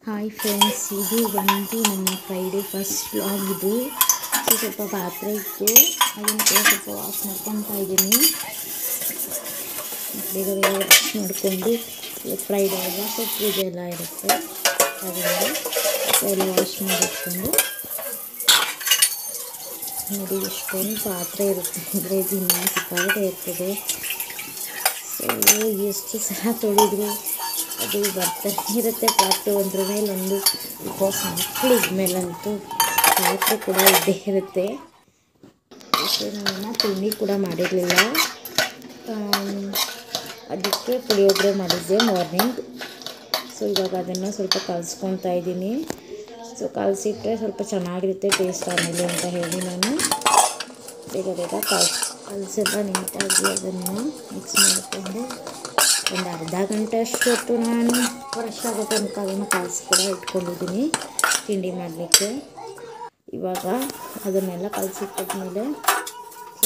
Hi friends, ಇದು ಬಂದು ನಮ್ಮ ಫ್ರೈಡೇ ಫಸ್ಟ್ ವ್ಲಾಗ್. ಇದು ಸ್ವಲ್ಪ ಪಾತ್ರೆ ಇತ್ತು, ಅದನ್ನು ಕೂಡ ಸ್ವಲ್ಪ ವಾಶ್ ಮಾಡ್ಕೊತಾ ಇದ್ದೀನಿ. ಬೇಗ ಬೇಗ ವಾಶ್ ಮಾಡಿಕೊಂಡು ಫ್ರೈಡೇ ಎಲ್ಲ ಸ್ವಲ್ಪ ಪೂಜೆ ಎಲ್ಲ ಇರುತ್ತೆ, ಅದರಿಂದ ಎಲ್ಲ ವಾಶ್ ಮಾಡಿಟ್ಕೊಂಡು ನೋಡಿ ಎಷ್ಟೊಂದು ಪಾತ್ರೆ ಇರುತ್ತೆ ಅಂದರೆ ದಿನ ಸಿಕ್ಕಾಗೇ ಇರ್ತದೆ. ಸೊ ಎಷ್ಟು ಸಹ ತೊಳೆದ್ರು ಅದು ಬರ್ತಾನೆ ಇರುತ್ತೆ ಪಾತ್ರೆ ಒಂದ್ರ ಮೇಲೆ ಒಂದು. ಬಿಕಾಸ್ ಮಕ್ಕಳು ಇದ್ಮೇಲಂತೂ ಪಾತ್ರೆ ಕೂಡ ಇದ್ದೇ ಇರುತ್ತೆ. ಸೊ ನಾನು ತಿಂಡಿ ಕೂಡ ಮಾಡಿರಲಿಲ್ಲ, ಅದಕ್ಕೆ ಪುಳಿಯೋಗರೆ ಮಾಡಿದ್ದೆ ಮಾರ್ನಿಂಗ್. ಸೊ ಇವಾಗ ಅದನ್ನು ಸ್ವಲ್ಪ ಕಲಿಸ್ಕೊತಾ ಇದ್ದೀನಿ. ಸೊ ಕಲಸಿಟ್ರೆ ಸ್ವಲ್ಪ ಚೆನ್ನಾಗಿರುತ್ತೆ ಟೇಸ್ಟ್ ಆಮೇಲೆ ಅಂತ ಹೇಳಿ ನಾನು ಬೇಗ ಬೇಗ ಕಲಸೆಲ್ಲ ನೀಟಾಗಿ ಅದನ್ನು ಮಿಕ್ಸ್ ಮಾಡಿಕೊಂಡು ಒಂದು ಅರ್ಧ ಗಂಟೆ ಅಷ್ಟೊತ್ತು ನಾನು ಫ್ರೆಶ್ ಆಗೋ ತನಕ ಅದನ್ನು ಕಲಸಿ ಕೂಡ ಇಟ್ಕೊಂಡಿದ್ದೀನಿ ತಿಂಡಿ ಮಾಡಲಿಕ್ಕೆ. ಇವಾಗ ಅದನ್ನೆಲ್ಲ ಕಲಸಿಟ್ಟಾದ್ಮೇಲೆ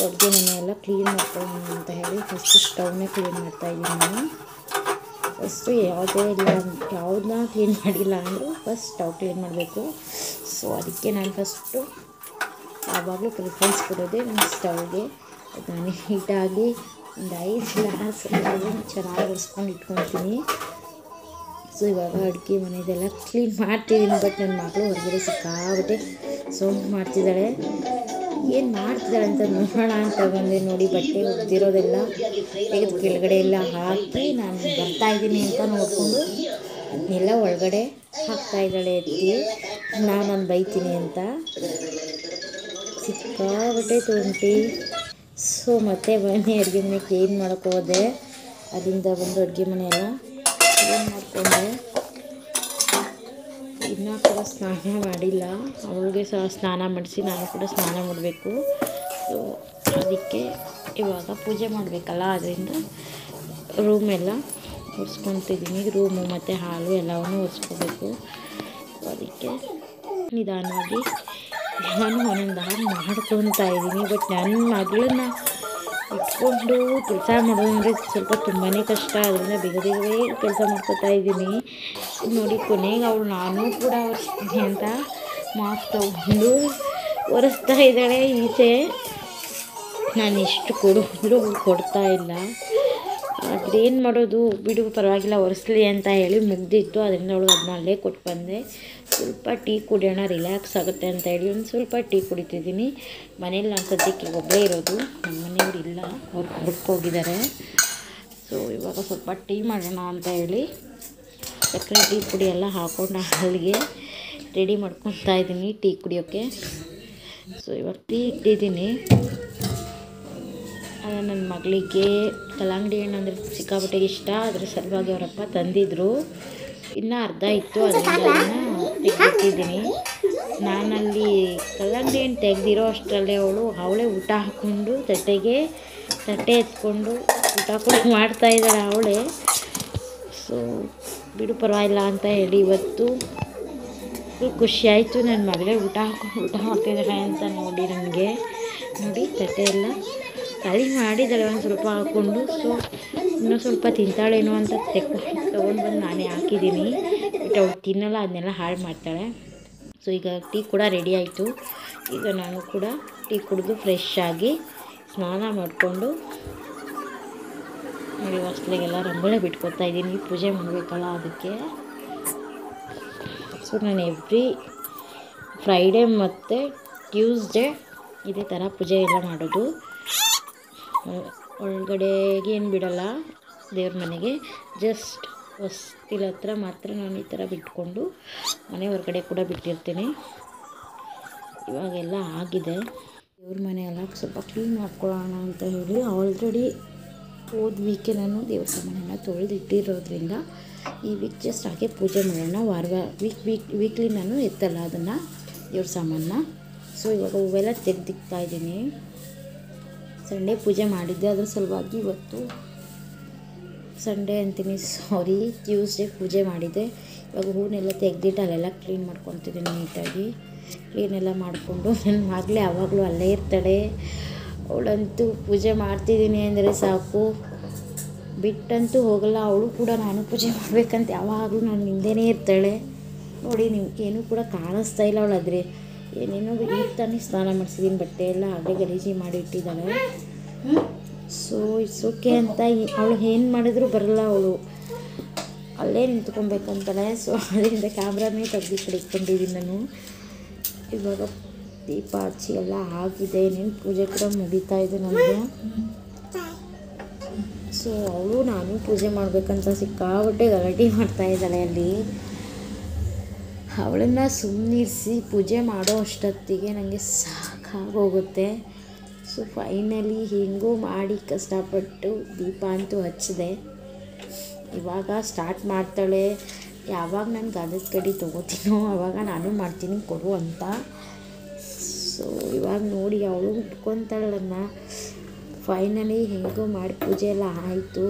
ಅಡುಗೆ ಮನೆಯೆಲ್ಲ ಕ್ಲೀನ್ ಮಾಡ್ಕೊಳ್ಳೋಣ ಅಂತ ಹೇಳಿ ಫಸ್ಟು ಸ್ಟವ್ನೇ ಕ್ಲೀನ್ ಮಾಡ್ತಾಯಿದ್ದೀನಿ ನಾನು. ಫಸ್ಟು ಯಾವುದನ್ನ ಕ್ಲೀನ್ ಮಾಡಿಲ್ಲ ಅಂದರೂ ಫಸ್ಟ್ ಸ್ಟವ್ ಕ್ಲೀನ್ ಮಾಡಬೇಕು. ಸೊ ಅದಕ್ಕೆ ನಾನು ಫಸ್ಟು ಯಾವಾಗಲೂ ಪ್ರಿಫರೆನ್ಸ್ ಕೊಡೋದೇ ನನ್ನ ಸ್ಟವ್ಗೆ. ಅದನ್ನು ನೀಟಾಗಿ ಒಂದು 5 ಗ್ಲಾಸ್ ಚೆನ್ನಾಗಿ ಒರೆಸ್ಕೊಂಡು ಇಟ್ಕೊತೀನಿ. ಸೊ ಇವಾಗ ಅಡುಗೆ ಮನೆಯದೆಲ್ಲ ಕ್ಲೀನ್ ಮಾಡ್ತಿದ್ದೀನಿ. ಬಟ್ ನನ್ನ ಮಗಳು ಹೊರಗಡೆ ಸಿಕ್ಕಾಬಿಟ್ಟೆ ಸೌಂಡ್ ಮಾಡ್ತಿದ್ದಾಳೆ. ಏನು ಮಾಡ್ತಿದ್ದಾಳೆ ಅಂತ ನೋಡೋಣ ಅಂತ ಬಂದೆ. ನೋಡಿ ಬಟ್ಟೆ ಒಗೆದಿರೋದೆಲ್ಲ ತೆಗೆದು ಕೆಳಗಡೆ ಎಲ್ಲ ಹಾಕಿ ನಾನು ಬರ್ತಾಯಿದ್ದೀನಿ ಅಂತ ನೋಡಿಕೊಂಡು ಅದನ್ನೆಲ್ಲ ಒಳಗಡೆ ಹಾಕ್ತಾಯಿದ್ದಾಳೆ ಎತ್ತಿ. ನಾನು ಬೈತೀನಿ ಅಂತ ಸಿಕ್ಕಾಬಿಟ್ಟೆ ತುಂಟಿ. ಸೊ ಮತ್ತೆ ಬನ್ನಿ ಅಡುಗೆ ಮನೆ ಕ್ಲೀನ್ ಮಾಡೋಕ್ಕೆ ಹೋದೆ. ಅಲ್ಲಿಂದ ಬಂದು ಅಡುಗೆ ಮನೆಯೆಲ್ಲ ಕ್ಲೀನ್ ಮಾಡಿಕೊಂಡೆ. ಇನ್ನೂ ಕೂಡ ಸ್ನಾನ ಮಾಡಿಲ್ಲ, ಅವಳಿಗೆ ಸಹ ಸ್ನಾನ ಮಾಡಿಸಿ ನಾನು ಕೂಡ ಸ್ನಾನ ಮಾಡಬೇಕು. ಸೊ ಅದಕ್ಕೆ ಇವಾಗ ಪೂಜೆ ಮಾಡಬೇಕಲ್ಲ, ಅದರಿಂದ ರೂಮೆಲ್ಲ ಒರೆಸ್ಕೊತಿದ್ದೀನಿ. ರೂಮು ಮತ್ತು ಹಾಲು ಎಲ್ಲವನ್ನೂ ಒರೆಸ್ಕೋಬೇಕು. ಸೊ ಅದಕ್ಕೆ ನಿಧಾನವಾಗಿ ನಾನು ಒಂದೊಂದು ಮಾಡ್ಕೊತಾ ಇದ್ದೀನಿ. ಬಟ್ ನನ್ನ ಮಗಳನ್ನ ಇಟ್ಕೊಂಡು ಕೆಲಸ ಮಾಡೋದಂದರೆ ಸ್ವಲ್ಪ ತುಂಬಾ ಕಷ್ಟ. ಅದರಿಂದ ಬೇಗ ಬೇಗವೇ ಕೆಲಸ ಮಾಡ್ಕೊತಾ ಇದ್ದೀನಿ. ನೋಡಿ ಕೊನೆಗೆ ಅವಳು ನಾನು ಕೂಡ ಒರೆಸ್ತೀನಿ ಅಂತ ಮಾತು ತಗೊಂಡು ಒರೆಸ್ತಾ ಇದ್ದಾಳೆ ಈಚೆ. ನಾನು ಎಷ್ಟು ಕೊಡಿದ್ರು ಅವಳು ಕೊಡ್ತಾ ಇಲ್ಲ. ಅದೇನು ಮಾಡೋದು, ಬಿಡು ಪರವಾಗಿಲ್ಲ ಒರೆಸ್ಲಿ ಅಂತ ಹೇಳಿ ಮುಗ್ದಿತ್ತು. ಅದರಿಂದ ಅವಳು ಅದನ್ನ ಅಲ್ಲೇ ಕೊಟ್ಟು ಬಂದೆ. ಸ್ವಲ್ಪ ಟೀ ಕುಡಿಯೋಣ, ರಿಲ್ಯಾಕ್ಸ್ ಆಗುತ್ತೆ ಅಂತ ಹೇಳಿ ಒಂದು ಸ್ವಲ್ಪ ಟೀ ಕುಡಿತಿದ್ದೀನಿ. ಮನೇಲಿ ನಾನು ಸದ್ಯಕ್ಕೆ ಒಬ್ಬಳೇ ಇರೋದು, ನಮ್ಮ ಮನೆಯವ್ರು ಇಲ್ಲ, ಅವ್ರು ಹೊರಟೋಗಿದ್ದಾರೆ. ಸೊ ಇವಾಗ ಸ್ವಲ್ಪ ಟೀ ಮಾಡೋಣ ಅಂತ ಹೇಳಿ ಸಕ್ಕರೆ ಟೀ ಪುಡಿ ಎಲ್ಲ ಹಾಕ್ಕೊಂಡು ಹಾಲಿಗೆ ರೆಡಿ ಮಾಡ್ಕೊತಾ ಇದ್ದೀನಿ ಟೀ ಕುಡಿಯೋಕ್ಕೆ. ಸೊ ಇವಾಗ ಟೀ ಇಟ್ಟಿದ್ದೀನಿ. ನನ್ನ ಮಗಳಿಗೆ ಕಲ್ಲಂಗಡಿ ಹಣ್ಣು ಅಂದರೆ ಸಿಕ್ಕಾಪಟ್ಟೆ ಇಷ್ಟ. ಅದ್ರ ಸಲುವಾಗಿ ಅವರಪ್ಪ ತಂದಿದ್ದರು. ಇನ್ನೂ ಅರ್ಧ ಇತ್ತು, ಅದರಿಂದ ಅದನ್ನು ತೆಗೆದಿಟ್ಟಿದ್ದೀನಿ. ನಾನಲ್ಲಿ ಕಲ್ಲಂಗಡಿ ಹಣ್ಣು ತೆಗೆದಿರೋ ಅಷ್ಟರಲ್ಲೇ ಅವಳೇ ಊಟ ಹಾಕ್ಕೊಂಡು ತಟ್ಟೆ ಎತ್ಕೊಂಡು ಊಟ ಕೂಡ ಮಾಡ್ತಾಯಿದ್ದಾಳೆ ಅವಳೇ. ಸೊ ಬಿಡು ಪರವಾಗಿಲ್ಲ ಅಂತ ಹೇಳಿ ಇವತ್ತು ಖುಷಿ ಆಯಿತು. ನನ್ನ ಮಗಳೇ ಊಟ ಮಾಡ್ತಿದ್ದಾಳೆ ಅಂತ ನೋಡಿ ನನಗೆ. ನೋಡಿ ತಟ್ಟೆ ಎಲ್ಲ ಖಾಲಿ ಮಾಡಿದ್ದಾಳೆ ಒಂದು ಸ್ವಲ್ಪ ಹಾಕ್ಕೊಂಡು. ಸೊ ಇನ್ನೂ ಸ್ವಲ್ಪ ತಿಂತಾಳೇನೋ ಅಂತ ತೊಗೊಂಡು ಬಂದು ನಾನೇ ಹಾಕಿದ್ದೀನಿ. ಬಟ್ ಅವಳು ತಿನ್ನಲ್ಲ, ಅದನ್ನೆಲ್ಲ ಹಾಳು ಮಾಡ್ತಾಳೆ. ಸೊ ಈಗ ಟೀ ಕೂಡ ರೆಡಿ ಆಯಿತು. ಈಗ ನಾನು ಕೂಡ ಟೀ ಕುಡಿದು ಫ್ರೆಶ್ ಆಗಿ ಸ್ನಾನ ಮಾಡಿಕೊಂಡು ನೋಡಿ ಹೊಸ್ಲಿಗೆಲ್ಲ ರಂಗೋಲಿ ಬಿಟ್ಕೊತಾ ಇದ್ದೀನಿ. ಪೂಜೆ ಮಾಡಬೇಕಲ್ಲ ಅದಕ್ಕೆ. ಸೊ ನಾನು ಎವ್ರಿ ಫ್ರೈಡೇ ಮತ್ತು ಟ್ಯೂಸ್ಡೇ ಇದೇ ಥರ ಪೂಜೆ ಎಲ್ಲ ಮಾಡೋದು. ಒಳಗಡೆಗೆ ಏನು ಬಿಡಲ್ಲ ದೇವ್ರ ಮನೆಗೆ, ಜಸ್ಟ್ ಹೊಸ್ತಿಲ ಹತ್ರ ಮಾತ್ರ ನಾನು ಈ ಥರ ಬಿಟ್ಕೊಂಡು ಮನೆ ಹೊರಗಡೆ ಕೂಡ ಬಿಟ್ಟಿರ್ತೀನಿ. ಇವಾಗೆಲ್ಲ ಆಗಿದೆ. ದೇವ್ರ ಮನೆಯೆಲ್ಲ ಸ್ವಲ್ಪ ಕ್ಲೀನ್ ಮಾಡ್ಕೊಳ್ಳೋಣ ಅಂತ ಹೇಳಿ ಆಲ್ರೆಡಿ ಹೋದ ವೀಕೆ ನಾನು ದೇವ್ರ ಸಾಮಾನೆಲ್ಲ ತೊಳೆದಿಟ್ಟಿರೋದ್ರಿಂದ ಈ ವೀಕ್ ಜಸ್ಟ್ ಹಾಗೆ ಪೂಜೆ ಮಾಡೋಣ. ವೀಕ್ಲಿ ನಾನು ಎತ್ತಲ್ಲ ಅದನ್ನು ದೇವ್ರ ಸಾಮಾನ. ಸೊ ಇವಾಗ ಹೂವೆಲ್ಲ ತೆಗೆದಿಕ್ತಾ ಇದ್ದೀನಿ. ಸಂಡೇ ಪೂಜೆ ಮಾಡಿದ್ದೆ, ಅದ್ರ ಸಲುವಾಗಿ ಇವತ್ತು ಸಂಡೇ ಅಂತೀನಿ, ಸಾರಿ ಟ್ಯೂಸ್ಡೇ ಪೂಜೆ ಮಾಡಿದ್ದೆ. ಇವಾಗ ಹೂವನ್ನೆಲ್ಲ ತೆಗೆದಿಟ್ಟು ಅಲ್ಲೆಲ್ಲ ಕ್ಲೀನ್ ಮಾಡ್ಕೊತಿದ್ದೀನಿ ನೀಟಾಗಿ. ಕ್ಲೀನೆಲ್ಲ ಮಾಡಿಕೊಂಡು ನನ್ನ ಮಗಳೇ ಯಾವಾಗಲೂ ಅಲ್ಲೇ ಇರ್ತಾಳೆ. ಅವಳಂತೂ ಪೂಜೆ ಮಾಡ್ತಿದ್ದೀನಿ ಅಂದರೆ ಸಾಕು, ಬಿಟ್ಟಂತೂ ಹೋಗಲ್ಲ. ಅವಳು ಕೂಡ ನಾನು ಪೂಜೆ ಮಾಡಬೇಕಂತ ಯಾವಾಗಲೂ ನನ್ನ ಹಿಂದೆಯೇ ಇರ್ತಾಳೆ. ನೋಡಿ ನೀವು ಏನೂ ಕೂಡ ಕಾಣಿಸ್ತಾ ಇಲ್ಲ ಅವಳು. ಆದರೆ ಏನೇನೋ ಈಗ ತಾನೇ ಸ್ನಾನ ಮಾಡಿಸಿದ್ದೀನಿ, ಬಟ್ಟೆ ಎಲ್ಲ ಹಾಗೆ ಗಲೀಜಿ ಮಾಡಿ ಇಟ್ಟಿದ್ದಾಳೆ. ಸೊ ಇಟ್ಸ್ ಓಕೆ ಅಂತ ಅವಳು ಏನು ಮಾಡಿದ್ರು ಬರಲ್ಲ, ಅವಳು ಅಲ್ಲೇ ನಿಂತ್ಕೊಬೇಕಂತಾಳೆ. ಸೊ ಅದರಿಂದ ಕ್ಯಾಮ್ರಾನೇ ತೆಗೆದು ಇಟ್ಕೊಂಡಿದ್ದೀನಿ ನಾನು. ಇವಾಗ ದೀಪ ಹಚ್ಚಿ ಎಲ್ಲ ಆಗಿದೆ, ಇನ್ನೇನು ಪೂಜೆ ಕೂಡ ಮುಗಿತಾ ಇದೆ ನನಗೆ. ಸೊ ಅವಳು ನಾನು ಪೂಜೆ ಮಾಡಬೇಕಂತ ಸಿಕ್ಕಾಬಟ್ಟೆ ಗಲಾಟೆ ಮಾಡ್ತಾ ಇದ್ದಾಳೆ ಅಲ್ಲಿ. ಅವಳನ್ನು ಸುಮ್ಮನಿರಿಸಿ ಪೂಜೆ ಮಾಡೋ ಅಷ್ಟೊತ್ತಿಗೆ ನನಗೆ ಸಾಕಾಗೋಗುತ್ತೆ. ಸೊ ಫೈನಲಿ ಹೇಗೋ ಮಾಡಿ ಕಷ್ಟಪಟ್ಟು ದೀಪ ಅಂತೂ ಹಚ್ಚಿದೆ. ಇವಾಗ ಸ್ಟಾರ್ಟ್ ಮಾಡ್ತಾಳೆ. ಯಾವಾಗ ನಾನು ಗಂಧದ ಕಡ್ಡಿ ತೊಗೋತೀನೋ ಆವಾಗ ನಾನು ಮಾಡ್ತೀನಿ ಕೊಡು ಅಂತ. ಸೊ ಇವಾಗ ನೋಡಿ ಅವಳು ಇಟ್ಕೊತಾಳನ್ನ. ಫೈನಲಿ ಹೇಗೋ ಮಾಡಿ ಪೂಜೆ ಎಲ್ಲ ಆಯಿತು.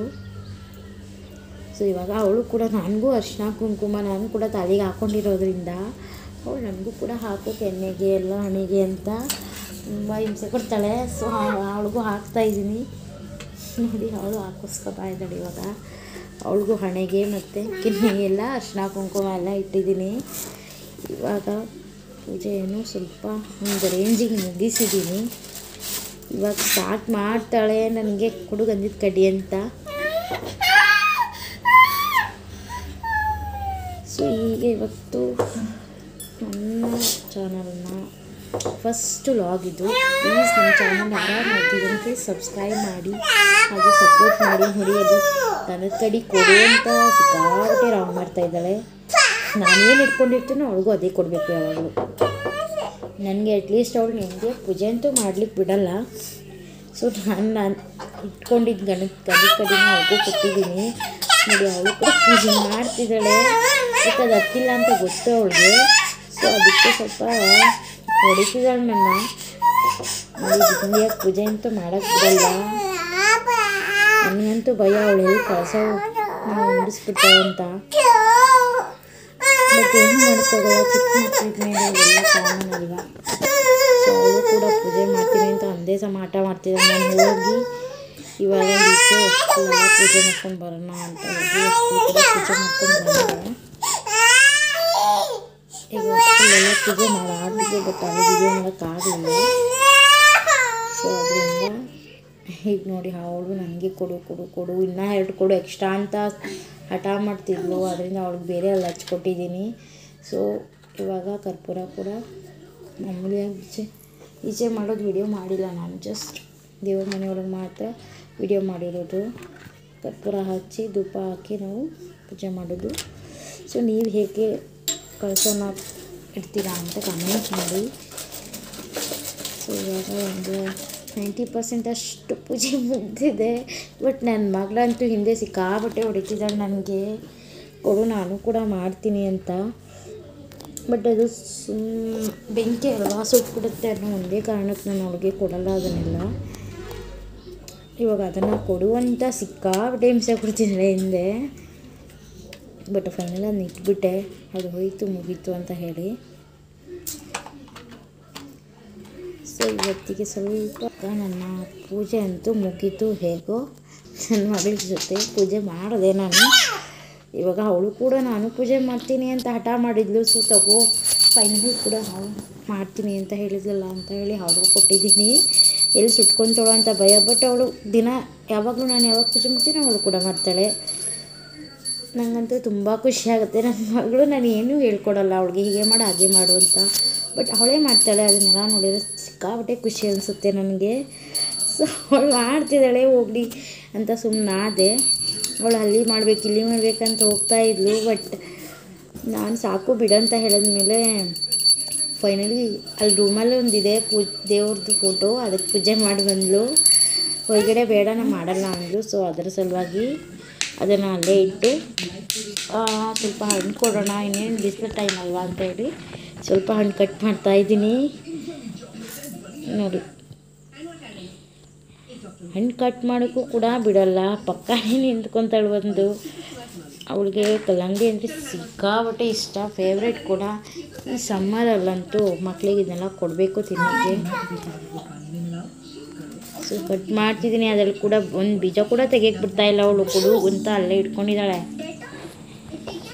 ಸೊ ಇವಾಗ ಅವಳು ಕೂಡ ನನಗೂ ಅರಿಶಿನ ಕುಂಕುಮ ನಾನು ಕೂಡ ತಲೆಗೆ ಹಾಕ್ಕೊಂಡಿರೋದ್ರಿಂದ ಅವಳು ನನಗೂ ಕೂಡ ಹಾಕೋಕೆ ಎಣ್ಣೆಗೆ ಎಲ್ಲ ಹಣೆಗೆ ಅಂತ ತುಂಬ ಹಿಂಸೆ ಕೊಡ್ತಾಳೆ. ಸೊ ಅವಳಿಗೂ ಹಾಕ್ತಾಯಿದ್ದೀನಿ ನೋಡಿ. ಅವಳು ಹಾಕಿಸ್ಕೊತಾ ಇದ್ದಾಳೆ. ಇವಾಗ ಅವಳಿಗೂ ಹಣೆಗೆ ಮತ್ತು ಕೆನ್ನೆಗೆಲ್ಲ ಅರಿಶಿನ ಕುಂಕುಮ ಎಲ್ಲ ಇಟ್ಟಿದ್ದೀನಿ. ಇವಾಗ ಪೂಜೆಯನ್ನು ಸ್ವಲ್ಪ ಒಂದು ರೇಂಜಿಗೆ ಮುಗಿಸಿದ್ದೀನಿ. ಇವಾಗ ಸ್ಟಾರ್ಟ್ ಮಾಡ್ತಾಳೆ ನನಗೆ ಕೊಡು ಗಂಧದ ಕಡ್ಡಿ ಅಂತ. ಸೊ ಹೀಗೆ ಇವತ್ತು ನನ್ನ ಚಾನಲನ್ನು ಫಸ್ಟ್ ವ್ಲಾಗ್ ಇದು. ಪ್ಲೀಸ್ ನನ್ನ ಚಾನಲ್ ಯಾರು ಮಾಡ್ತಿದ್ದೀನಿ ಪ್ಲೀಸ್ ಸಬ್ಸ್ಕ್ರೈಬ್ ಮಾಡಿ ಹಾಗೆ ಸಪೋರ್ಟ್ ಮಾಡಿ. ನೋಡಿ ಅದು ಗಂಧದ ಕಡ್ಡಿ ಕೊಡು ಅಂತ ಸಿಕ್ಕಾಪಟ್ಟೆ ರಾಂಗ್ ಮಾಡ್ತಾ ಇದ್ದಾಳೆ. ನಾನೇನು ಇಟ್ಕೊಂಡಿರ್ತೀನೋ ಅವಳಿಗೂ ಅದೇ ಕೊಡಬೇಕು ಯಾವಾಗಲೂ. ನನಗೆ ಅಟ್ಲೀಸ್ಟ್ ಅವಳು ನಿಮಗೆ ಪೂಜೆ ಅಂತೂ ಮಾಡ್ಲಿಕ್ಕೆ ಬಿಡಲ್ಲ. ಸೊ ನಾನು ಇಟ್ಕೊಂಡಿದ್ದು ಗಂಧದ ಕಡ್ಡಿನ ಅವಳಿಗೂ ಕೊಟ್ಟಿದ್ದೀನಿ. ನೋಡಿ ಅವಳು ಕೂಡ ಪೂಜೆ ಮಾಡ್ತಿದ್ದಾಳೆ. ಮತ್ತು ಅದು ಹತ್ತಿಲ್ಲ ಅಂತ ಗೊತ್ತು ಅವಳಿಗೆ. ಸೊ ಅದಕ್ಕೆ ಸ್ವಲ್ಪ ಹೊಡಿತಿದ್ದಾಳೆ ನನ್ನ. ನೋಡಿ ಜಿಂದಿಯಾಗಿ ಪೂಜೆ ಅಂತೂ ಮಾಡೋಕ್ಕೆ ಬಿಡಲ್ಲ. ನನಗಂತೂ ಭಯ ಅವಳು ಎಲ್ಲಿ ಕಳಸ ಮುಡಿಸ್ಬಿಡ್ತಾಳೆ ಅಂತ. ಬಟ್ ಏನು ಮಾಡ್ಕೋಗಲ್ಲ, ಚಿಕ್ಕ ಮಕ್ಕಳ ಮೇಲೆ ಎಲ್ಲ ಕಾಮನ್ ಅಲ್ವಾ. ಸೊ ಅವಳು ಕೂಡ ಪೂಜೆ ಮಾಡ್ತೀನಿ ಅಂತ ಒಂದೇ ಸಮ ಆಟ ಮಾಡ್ತಿದ್ದಾಳೆ. ನಾನು ಹೋಗಿ ಇವಾಗ ಈಚೆ ಹೊಸ್ಕಲೆಲ್ಲ ಪೂಜೆ ಮಾಡ್ಕೊಂಡು ಬರೋಣ ಅಂತ ಹೋಗಿ ಹೊಸ್ಕಲು ಕೂಡ ಪೂಜೆ ಮಾಡ್ಕೊಂಡು ಬಂದೆ. ಈಗ ಹೊಸ್ಕಲೆಲ್ಲ ಪೂಜೆ ಮಾಡಾಡಿದೆ, ಬಟ್ ಅಲ್ಲಿ ವಿಡಿಯೋ ಮಾಡೋಕ್ಕಾಗಲಿಲ್ಲ. ಸೊ ಅದರಿಂದ ಈಗ ನೋಡಿ ಅವಳು ನನಗೆ ಕೊಡು ಕೊಡು ಕೊಡು ಇನ್ನೂ 2 ಕೊಡು ಎಕ್ಸ್ಟ್ರಾ ಅಂತ ಹಠ ಮಾಡ್ತಿದ್ಲು. ಅದರಿಂದ ಅವಳಿಗೆ ಬೇರೆ ಎಲ್ಲ ಹಚ್ಕೊಟ್ಟಿದ್ದೀನಿ. ಸೊ ಇವಾಗ ಕರ್ಪೂರ ಕೂಡ ಮಾಮೂಲಿಯಾಗಿ ಈಚೆ ಮಾಡೋದು ವಿಡಿಯೋ ಮಾಡಿಲ್ಲ ನಾನು. ಜಸ್ಟ್ ದೇವ್ರ ಮನೆಯೊಳಗೆ ಮಾತ್ರ ವಿಡಿಯೋ ಮಾಡಿರೋದು. ಕರ್ಪೂರ ಹಚ್ಚಿ ಧೂಪ ಹಾಕಿ ನಾವು ಪೂಜೆ ಮಾಡೋದು. ಸೊ ನೀವು ಹೇಗೆ ಕಳಸನ ಇಡ್ತೀರಾ ಅಂತ ಕಮೆಂಟ್ ಮಾಡಿ. ಸೊ ಇವಾಗ ಒಂದು 90% ಅಷ್ಟು ಪೂಜೆ ಮುಗಿದಿದೆ. ಬಟ್ ನನ್ನ ಮಗಳಂತೂ ಹಿಂದೆ ಸಿಕ್ಕಾಬಟ್ಟೆ ಹೊಡಿತಿದ್ದಾಳೆ ನನಗೆ ಕೊಡು ನಾನು ಕೂಡ ಮಾಡ್ತೀನಿ ಅಂತ. ಬಟ್ ಅದು ಬೆಂಕಿ ಅಲ್ವಾ ಸುಟ್ಬಿಡುತ್ತೆ ಅನ್ನೋ ಒಂದೇ ಕಾರಣಕ್ಕೆ ನಾನು ಅವಳಿಗೆ ಕೊಡಲ್ಲ ಅದನ್ನೆಲ್ಲ. ಇವಾಗ ಅದನ್ನು ಕೊಡುವಂತ ಸಿಕ್ಕಾಬಟ್ಟೆ ಹಿಂಸೆ ಕೊಡ್ತಿದ್ದಾಳೆ ಹಿಂದೆ. ಬಟ್ ಫೈನಲ್ ಅದನ್ನ ಇಟ್ಬಿಟ್ಟೆ, ಅದು ಹೋಯಿತು ಮುಗೀತು ಅಂತ ಹೇಳಿ. ಸೊ ಇವತ್ತಿಗೆ ಸ್ವಲ್ಪ ನನ್ನ ಪೂಜೆ ಅಂತೂ ಮುಗೀತು. ಹೇಗೋ ನನ್ನ ಮಗಳ ಜೊತೆ ಪೂಜೆ ಮಾಡಿದೆ ನಾನು. ಇವಾಗ ಅವಳು ಕೂಡ ನಾನು ಪೂಜೆ ಮಾಡ್ತೀನಿ ಅಂತ ಹಠ ಮಾಡಿದ್ಲು. ಸೊ ತಗೋ ಫೈನಲಿ ಕೂಡ ಅವಳು ಮಾಡ್ತೀನಿ ಅಂತ ಹೇಳಿದ್ಲಲ್ಲ ಅಂತ ಹೇಳಿ ಅವಳು ಕೊಟ್ಟಿದ್ದೀನಿ. ಎಲ್ಲಿ ಸುಟ್ಕೊತಾಳೋ ಅಂತ ಭಯ. ಬಟ್ ಅವಳು ದಿನ ಯಾವಾಗಲೂ ನಾನು ಯಾವಾಗ ಪೂಜೆ ಮಾಡ್ತೀನಿ ಅವಳು ಕೂಡ ಮಾಡ್ತಾಳೆ. ನನಗಂತೂ ತುಂಬ ಖುಷಿಯಾಗುತ್ತೆ. ನನ್ನ ಮಗಳು ನಾನು ಏನೂ ಹೇಳ್ಕೊಡಲ್ಲ ಅವಳಿಗೆ ಹೀಗೆ ಮಾಡು ಹಾಗೆ ಮಾಡು ಅಂತ. ಬಟ್ ಅವಳೇ ಮಾಡ್ತಾಳೆ. ಅದನ್ನೆಲ್ಲ ನೋಡಿದರೆ ಸಿಕ್ಕಾಬಟ್ಟೆ ಖುಷಿ ಅನಿಸುತ್ತೆ ನನಗೆ. ಸೊ ಅವಳು ಮಾಡ್ತಿದ್ದಾಳೆ ಹೋಗಲಿ ಅಂತ ಸುಮ್ಮನಾದೆ. ಅವಳು ಅಲ್ಲಿ ಮಾಡ್ಬೇಕು ಇಲ್ಲಿ ಮಾಡ್ಬೇಕಂತ ಹೋಗ್ತಾಯಿದ್ಲು. ಬಟ್ ನಾನು ಸಾಕು ಬಿಡಂತ ಹೇಳಿದ್ಮೇಲೆ ಫೈನಲಿ ಅಲ್ಲಿ ರೂಮಲ್ಲಿ ಒಂದಿದೆ ದೇವ್ರದ್ದು ಫೋಟೋ, ಅದಕ್ಕೆ ಪೂಜೆ ಮಾಡಿ ಬಂದಳು. ಹೊರಗಡೆ ಬೇಡ ನಾನು ಮಾಡಲ್ಲ ಅಂದಳು. ಸೊ ಅದರ ಸಲುವಾಗಿ ಅದನ್ನು ಅಲ್ಲೇ ಇಟ್ಟು ಸ್ವಲ್ಪ ಹಣ್ಣು ಕೊಡೋಣ, ಇನ್ನೇನು ಬಿಸಿಲು ಟೈಮ್ ಅಲ್ವಾ ಅಂತೇಳಿ ಸ್ವಲ್ಪ ಹಣ್ಣು ಕಟ್ ಮಾಡ್ತಾಯಿದ್ದೀನಿ. ನೋಡಿ ಹಣ್ಣು ಕಟ್ ಮಾಡೋಕ್ಕೂ ಕೂಡ ಬಿಡೋಲ್ಲ, ಪಕ್ಕನೇ ನಿಂತ್ಕೊತಾಳೆ ಬಂದು. ಅವಳಿಗೆ ಕಲ್ಲಂಗಡಿ ಅಂದರೆ ಸಿಕ್ಕಾಬಟ್ಟೆ ಇಷ್ಟ, ಫೇವ್ರೇಟ್ ಕೂಡ. ಈ ಸಮ್ಮರಲ್ಲಂತೂ ಮಕ್ಕಳಿಗೆ ಇದನ್ನೆಲ್ಲ ಕೊಡಬೇಕು ತಿನ್ನೋಕ್ಕೆ. ಸೊ ಕಟ್ ಮಾಡ್ತಿದ್ದೀನಿ. ಅದರಲ್ಲಿ ಕೂಡ ಒಂದು ಬೀಜ ಕೂಡ ತೆಗಿಯಕ್ಕೆ ಬಿಡ್ತಾಯಿಲ್ಲ ಅವಳು. ಕೊಡು ಅಂತ ಅಲ್ಲೇ ಇಟ್ಕೊಂಡಿದ್ದಾಳೆ.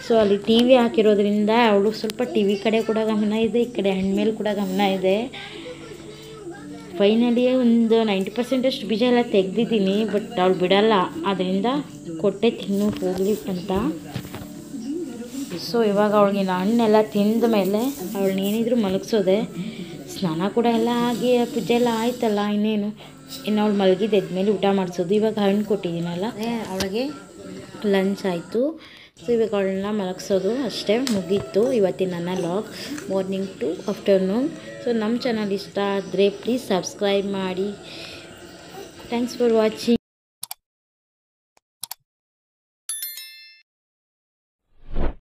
ಸೊ ಅಲ್ಲಿ ಟಿ ವಿ ಹಾಕಿರೋದ್ರಿಂದ ಅವಳು ಸ್ವಲ್ಪ ಟಿ ವಿ ಕಡೆ ಕೂಡ ಗಮನ ಇದೆ, ಈ ಕಡೆ ಹಣ್ಣು ಮೇಲೆ ಕೂಡ ಗಮನ ಇದೆ. ಫೈನಲಿ ಒಂದು 90% ಬೀಜ ಎಲ್ಲ ತೆಗೆದಿದ್ದೀನಿ, ಬಟ್ ಅವಳು ಬಿಡಲ್ಲ, ಅದರಿಂದ ಕೊಟ್ಟೆ ತಿನ್ನು ಹೋಗಲಿ ಅಂತ. ಸೊ ಇವಾಗ ಅವಳಿಗೆ ಹಣ್ಣೆಲ್ಲ ತಿಂದ ಮೇಲೆ ಅವಳನ್ನ ಏನಿದ್ರು ಮಲಗಿಸೋದೆ. ಸ್ನಾನ ಕೂಡ ಎಲ್ಲ ಆಗಿ ಪೂಜೆ ಎಲ್ಲ ಆಯ್ತಲ್ಲ, ಇನ್ನು ಅವಳು ಮಲಗಿದ್ದೆದ್ಮೇಲೆ ಊಟ ಮಾಡಿಸೋದು. ಇವಾಗ ಹಣ್ಣು ಕೊಟ್ಟಿದ್ದೀನಲ್ಲ, ಅವಳಿಗೆ ಲಂಚ್ ಆಯಿತು. ಸೊ ಇವಾಗ ಅವಳನ್ನ ಮಲಗಿಸೋದು ಅಷ್ಟೇ, ಮುಗೀತು ಇವತ್ತಿನ ನನ್ನ log morning to afternoon. So ನಮ್ಮ ಚಾನಲ್ ಇಷ್ಟ ಆದರೆ ಪ್ಲೀಸ್ ಸಬ್ಸ್ಕ್ರೈಬ್ ಮಾಡಿ. Thanks for watching.